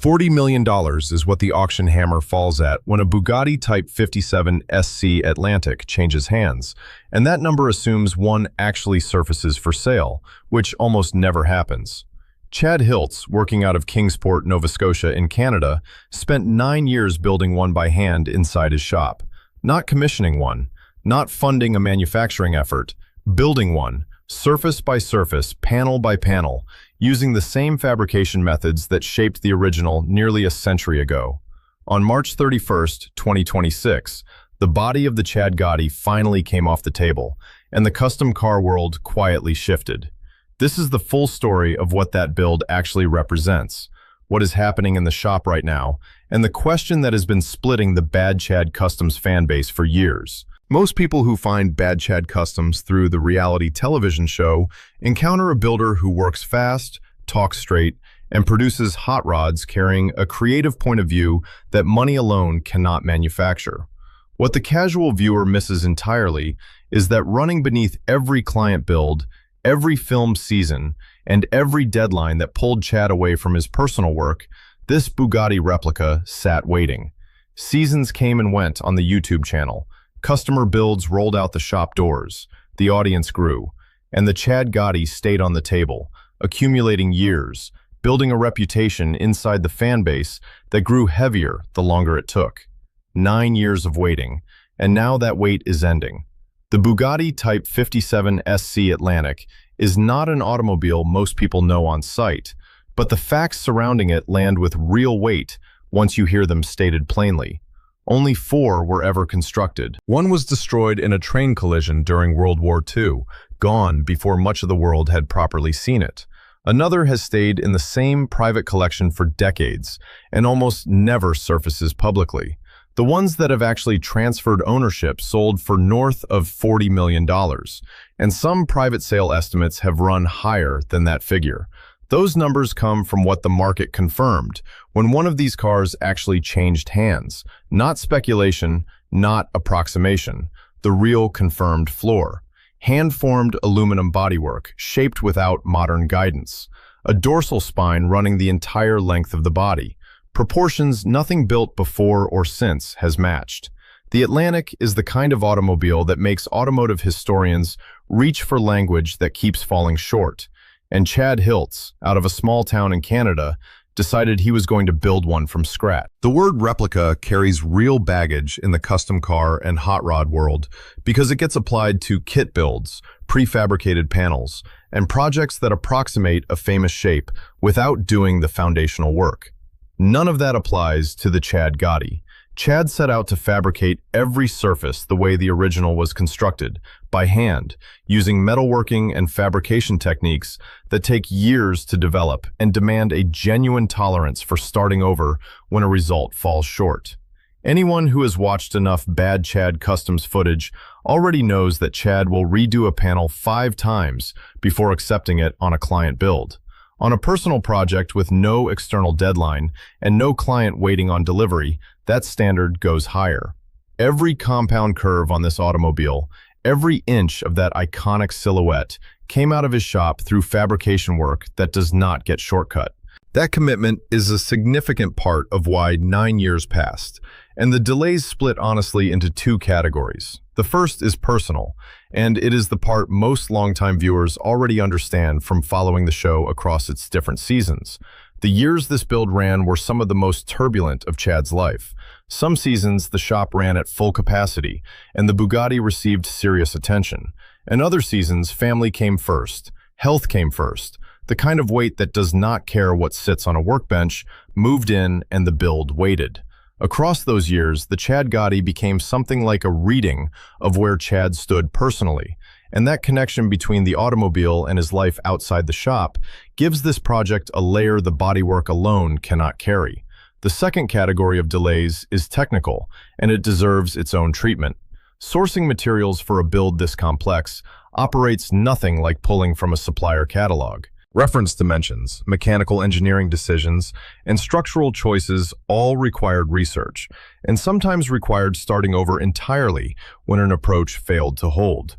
$40 million is what the auction hammer falls at when a Bugatti Type 57 SC Atlantic changes hands, and that number assumes one actually surfaces for sale, which almost never happens. Chad Hiltz, working out of Kingsport, Nova Scotia in Canada, spent 9 years building one by hand inside his shop. Not commissioning one, not funding a manufacturing effort, building one, surface by surface, panel by panel, using the same fabrication methods that shaped the original nearly a century ago. On March 31st, 2026, the body of the Chad Gotti finally came off the table, and the custom car world quietly shifted. This is the full story of what that build actually represents, what is happening in the shop right now, and the question that has been splitting the Bad Chad Customs fan base for years. Most people who find Bad Chad Customs through the reality television show encounter a builder who works fast, talks straight, and produces hot rods carrying a creative point of view that money alone cannot manufacture. What the casual viewer misses entirely is that running beneath every client build, every film season, and every deadline that pulled Chad away from his personal work, this Bugatti replica sat waiting. Seasons came and went on the YouTube channel. Customer builds rolled out the shop doors. The audience grew, and the Chad Gotti stayed on the table, accumulating years, building a reputation inside the fan base that grew heavier the longer it took. 9 years of waiting, and now that wait is ending. The Bugatti Type 57 SC Atlantic is not an automobile most people know on sight, but the facts surrounding it land with real weight once you hear them stated plainly. Only 4 were ever constructed. One was destroyed in a train collision during World War II, gone before much of the world had properly seen it. Another has stayed in the same private collection for decades and almost never surfaces publicly. The ones that have actually transferred ownership sold for north of $40 million, and some private sale estimates have run higher than that figure. Those numbers come from what the market confirmed, when one of these cars actually changed hands. Not speculation, not approximation. The real confirmed floor. Hand-formed aluminum bodywork, shaped without modern guidance. A dorsal spine running the entire length of the body. Proportions nothing built before or since has matched. The Atlantic is the kind of automobile that makes automotive historians reach for language that keeps falling short. And Chad Hiltz, out of a small town in Canada, decided he was going to build one from scratch. The word replica carries real baggage in the custom car and hot rod world because it gets applied to kit builds, prefabricated panels, and projects that approximate a famous shape without doing the foundational work. None of that applies to the Chad Gotti. Chad set out to fabricate every surface the way the original was constructed, by hand, using metalworking and fabrication techniques that take years to develop and demand a genuine tolerance for starting over when a result falls short. Anyone who has watched enough Bad Chad Customs footage already knows that Chad will redo a panel 5 times before accepting it on a client build. On a personal project with no external deadline and no client waiting on delivery, that standard goes higher. Every compound curve on this automobile, every inch of that iconic silhouette came out of his shop through fabrication work that does not get shortcut. That commitment is a significant part of why 9 years passed, and the delays split honestly into 2 categories. The first is personal, and it is the part most longtime viewers already understand from following the show across its different seasons. The years this build ran were some of the most turbulent of Chad's life. Some seasons the shop ran at full capacity, and the Bugatti received serious attention. And other seasons family came first, health came first. The kind of weight that does not care what sits on a workbench moved in and the build waited. Across those years, the Chad Gotti became something like a reading of where Chad stood personally, and that connection between the automobile and his life outside the shop gives this project a layer the bodywork alone cannot carry. The second category of delays is technical, and it deserves its own treatment. Sourcing materials for a build this complex operates nothing like pulling from a supplier catalog. Reference dimensions, mechanical engineering decisions, and structural choices all required research, and sometimes required starting over entirely when an approach failed to hold.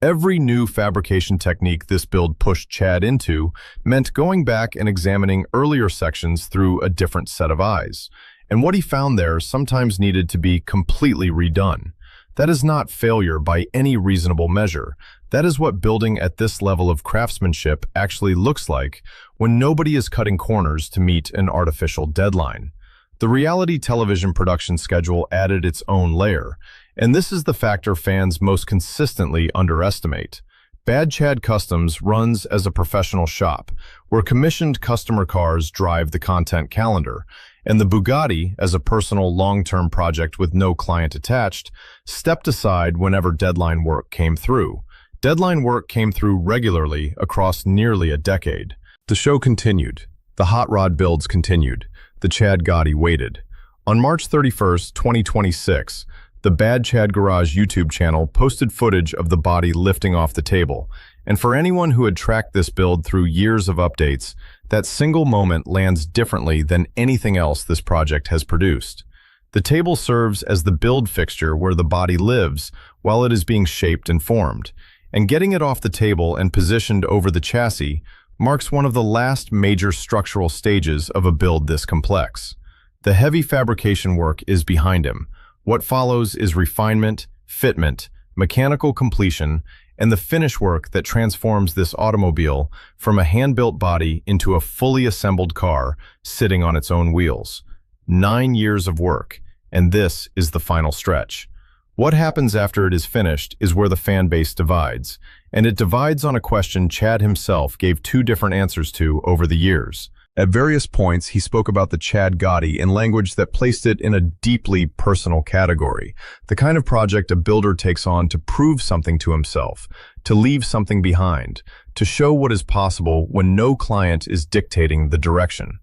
Every new fabrication technique this build pushed Chad into meant going back and examining earlier sections through a different set of eyes. And what he found there sometimes needed to be completely redone. That is not failure by any reasonable measure. That is what building at this level of craftsmanship actually looks like when nobody is cutting corners to meet an artificial deadline. The reality television production schedule added its own layer, and this is the factor fans most consistently underestimate. Bad Chad Customs runs as a professional shop, where commissioned customer cars drive the content calendar, and the Bugatti, as a personal long-term project with no client attached, stepped aside whenever deadline work came through. Deadline work came through regularly across nearly a decade. The show continued. The hot rod builds continued. The Chad Gotti waited. On March 31st, 2026, the Bad Chad Garage YouTube channel posted footage of the body lifting off the table, and for anyone who had tracked this build through years of updates, that single moment lands differently than anything else this project has produced. The table serves as the build fixture where the body lives while it is being shaped and formed, and getting it off the table and positioned over the chassis marks one of the last major structural stages of a build this complex. The heavy fabrication work is behind him. What follows is refinement, fitment, mechanical completion, and the finish work that transforms this automobile from a hand-built body into a fully assembled car sitting on its own wheels. 9 years of work, and this is the final stretch. What happens after it is finished is where the fan base divides, and it divides on a question Chad himself gave 2 different answers to over the years. At various points, he spoke about the Chad Gotti in language that placed it in a deeply personal category, the kind of project a builder takes on to prove something to himself, to leave something behind, to show what is possible when no client is dictating the direction.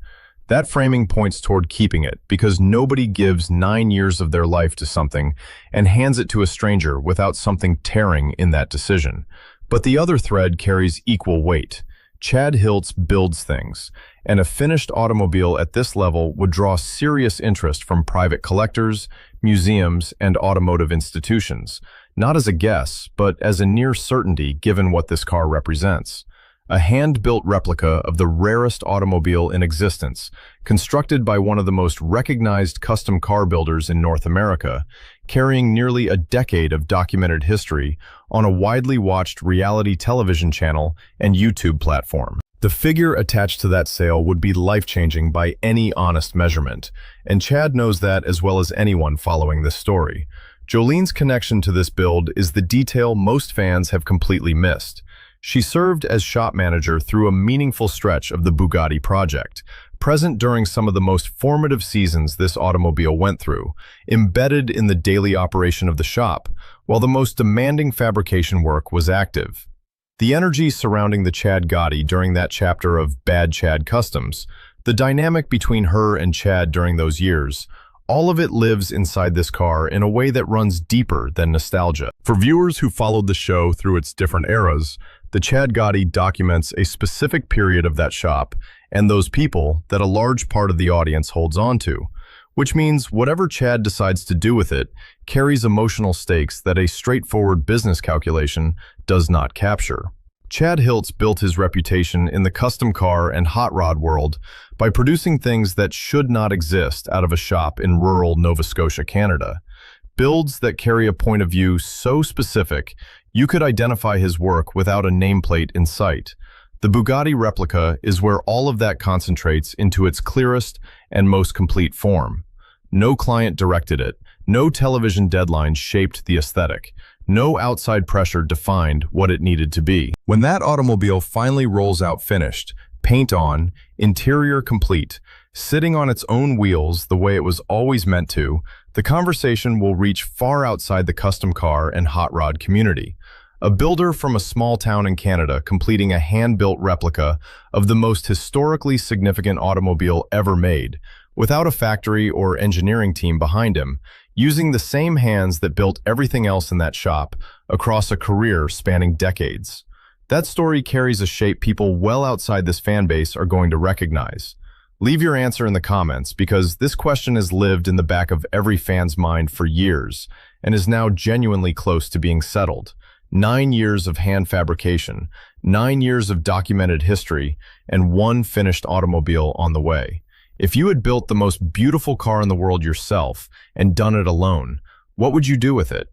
That framing points toward keeping it, because nobody gives 9 years of their life to something and hands it to a stranger without something tearing in that decision. But the other thread carries equal weight. Chad Hiltz builds things, and a finished automobile at this level would draw serious interest from private collectors, museums, and automotive institutions, not as a guess, but as a near certainty given what this car represents. A hand-built replica of the rarest automobile in existence, constructed by one of the most recognized custom car builders in North America, carrying nearly a decade of documented history on a widely watched reality television channel and YouTube platform. The figure attached to that sale would be life-changing by any honest measurement, and Chad knows that as well as anyone following this story. Jolene's connection to this build is the detail most fans have completely missed. She served as shop manager through a meaningful stretch of the Bugatti project, present during some of the most formative seasons this automobile went through, embedded in the daily operation of the shop, while the most demanding fabrication work was active. The energy surrounding the Chad Gotti during that chapter of Bad Chad Customs, the dynamic between her and Chad during those years, all of it lives inside this car in a way that runs deeper than nostalgia. For viewers who followed the show through its different eras, the Chad Gotti documents a specific period of that shop and those people that a large part of the audience holds on to, which means whatever Chad decides to do with it carries emotional stakes that a straightforward business calculation does not capture. Chad Hiltz built his reputation in the custom car and hot rod world by producing things that should not exist out of a shop in rural Nova Scotia, Canada. Builds that carry a point of view so specific you could identify his work without a nameplate in sight. The Bugatti replica is where all of that concentrates into its clearest and most complete form. No client directed it, no television deadline shaped the aesthetic, no outside pressure defined what it needed to be. When that automobile finally rolls out finished, paint on, interior complete, sitting on its own wheels the way it was always meant to, the conversation will reach far outside the custom car and hot rod community. A builder from a small town in Canada completing a hand-built replica of the most historically significant automobile ever made, without a factory or engineering team behind him, using the same hands that built everything else in that shop across a career spanning decades. That story carries a shape people well outside this fan base are going to recognize. Leave your answer in the comments, because this question has lived in the back of every fan's mind for years and is now genuinely close to being settled. 9 years of hand fabrication, 9 years of documented history, and one finished automobile on the way. If you had built the most beautiful car in the world yourself and done it alone, what would you do with it?